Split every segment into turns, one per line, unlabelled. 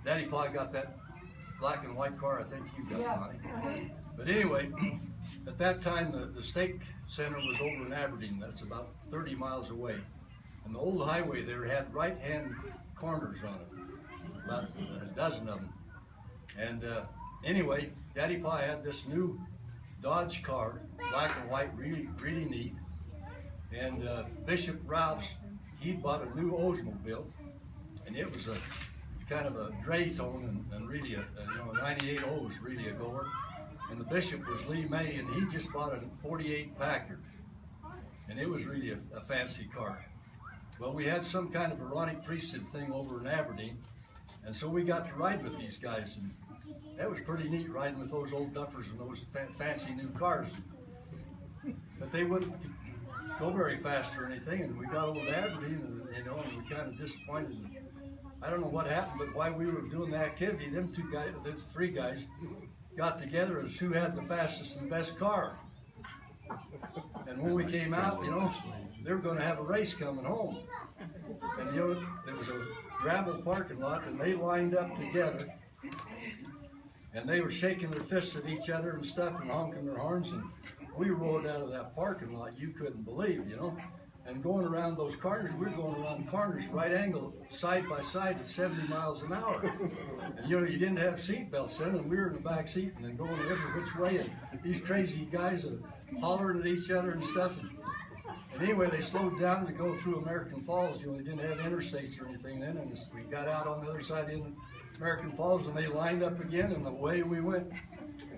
Daddy Pa got that black and white car I think you got, Monty. But anyway, at that time the stake center was over in Aberdeen. That's about 30 miles away. And the old highway there had right-hand corners on it, about a dozen of them. And anyway, Daddy Pa had this new Dodge car, black and white, really neat. And Bishop Ralph's, he'd bought a new Oldsmobile, and it was a kind of a gray tone and really a 98 O's really a goer. And the Bishop was Lee May, and he just bought a 48 Packard, and it was really a fancy car. Well, we had some kind of Aaronic priesthood thing over in Aberdeen, and so we got to ride with these guys, and that was pretty neat riding with those old duffers and those fancy new cars. But they wouldn't go very fast or anything, and we got over to Aberdeen, and and we kind of disappointed. I don't know what happened, but while we were doing the activity, them three guys got together as who had the fastest and best car. And when we came out, they were going to have a race coming home. And there was a gravel parking lot, and they lined up together, and they were shaking their fists at each other and stuff and honking their horns, and we rode out of that parking lot you couldn't believe, and going around those corners, we were going around corners right angle, side by side at 70 miles an hour. And you didn't have seat belts then, and we were in the back seat and then going every which way, and these crazy guys are hollering at each other and stuff. And anyway, they slowed down to go through American Falls. They didn't have interstates or anything then, and we got out on the other side in American Falls, and they lined up again, and away we went.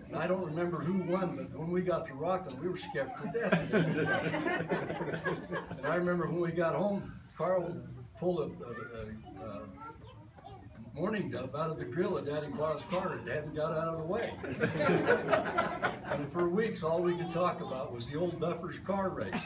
And I don't remember who won, but when we got to Rockland, we were scared to death. And I remember when we got home, Carl pulled a mourning dove out of the grill of Daddy Pa's car. It hadn't got out of the way. And for weeks, all we could talk about was the old Duffer's car race.